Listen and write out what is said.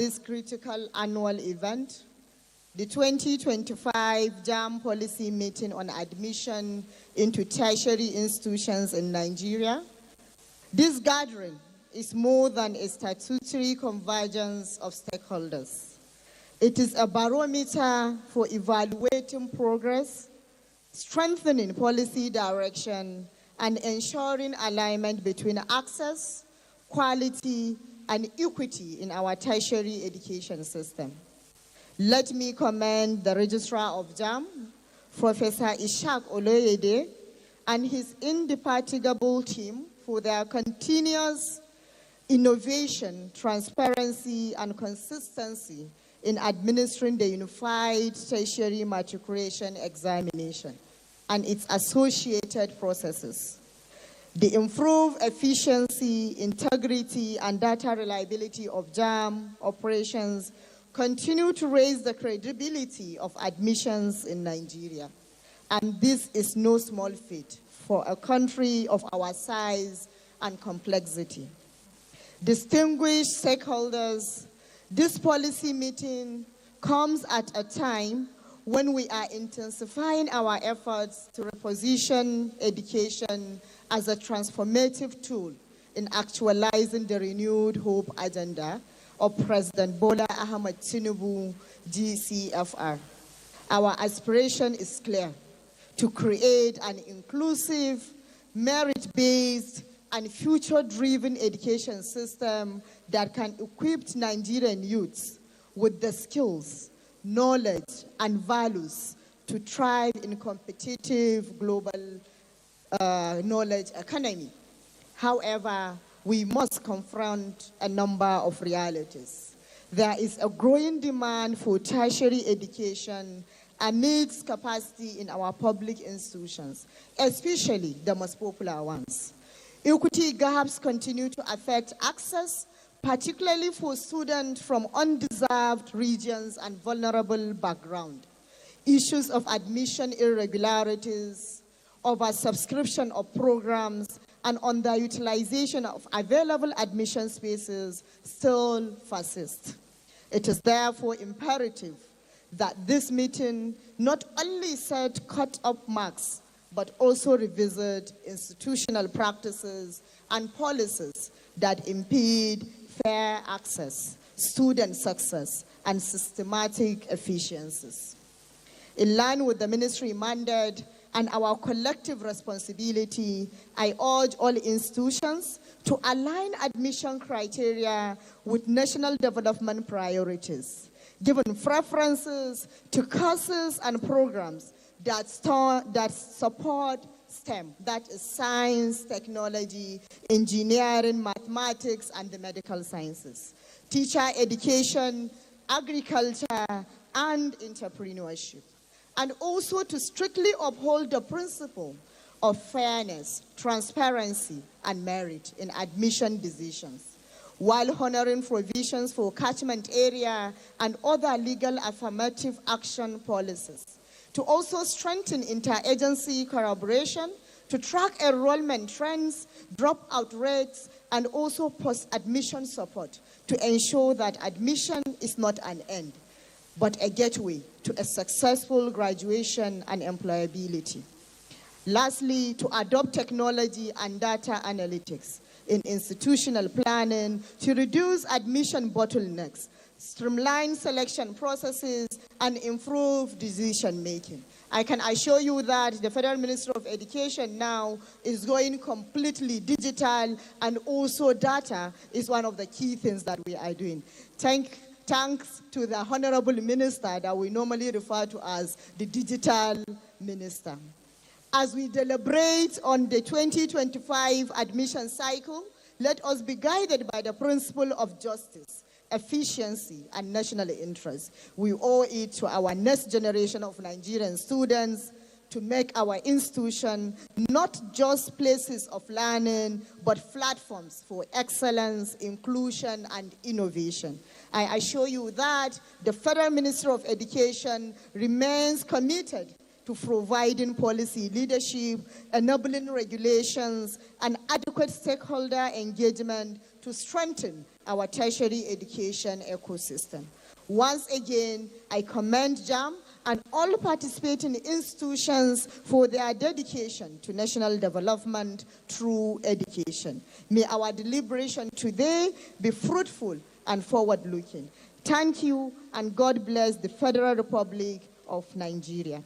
this critical annual event, the 2025 JAM Policy Meeting on Admission into Tertiary Institutions in Nigeria. This gathering is more than a statutory convergence of stakeholders. It is a barometer for evaluating progress, strengthening policy direction, and ensuring alignment between access, quality, and equity in our tertiary education system. Let me commend the Registrar of JAM, Professor Ishaq Oloyede, and his indefatigable team for their continuous innovation, transparency, and consistency in administering the Unified Tertiary Matriculation Examination and its associated processes. The improved efficiency, integrity, and data reliability of JAM operations continue to raise the credibility of admissions in Nigeria. And this is no small feat for a country of our size and complexity. Distinguished stakeholders, this policy meeting comes at a time when we are intensifying our efforts to reposition education as a transformative tool in actualizing the renewed hope agenda of President Bola Ahmed Tinubu, GCFR. Our aspiration is clear: to create an inclusive, merit-based, and future-driven education system that can equip Nigerian youths with the skills, knowledge, and values to thrive in competitive global knowledge economy. However, we must confront a number of realities. There is a growing demand for tertiary education amidst capacity in our public institutions, especially the most popular ones. Equity gaps continue to affect access, particularly for students from undeserved regions and vulnerable backgrounds. Issues of admission irregularities, oversubscription of programs, and underutilization of available admission spaces still persist. It is therefore imperative that this meeting not only set cut-off marks, but also revisit institutional practices and policies that impede fair access, student success, and systematic efficiencies. In line with the ministry mandate and our collective responsibility, I urge all institutions to align admission criteria with national development priorities, giving preferences to courses and programs that support STEM, that is science, technology, engineering, mathematics, and the medical sciences, teacher education, agriculture, and entrepreneurship, and also to strictly uphold the principle of fairness, transparency, and merit in admission decisions, while honoring provisions for catchment area and other legal affirmative action policies, to also strengthen interagency collaboration, to track enrollment trends, dropout rates, and also post-admission support to ensure that admission is not an end, but a gateway to a successful graduation and employability. Lastly, to adopt technology and data analytics in institutional planning to reduce admission bottlenecks, streamline selection processes, and improve decision-making. I can assure you that the Federal Ministry of Education now is going completely digital, and also data is one of the key things that we are doing. Thanks to the Honorable Minister that we normally refer to as the Digital Minister. As we deliberate on the 2025 admission cycle, let us be guided by the principle of justice, efficiency, and national interest. We owe it to our next generation of Nigerian students to make our institution not just places of learning, but platforms for excellence, inclusion, and innovation. I assure you that the Federal Ministry of Education remains committed to providing policy leadership, enabling regulations, and adequate stakeholder engagement to strengthen our tertiary education ecosystem. Once again, I commend JAM and all participating institutions for their dedication to national development through education. May our deliberation today be fruitful and forward-looking. Thank you, and God bless the Federal Republic of Nigeria.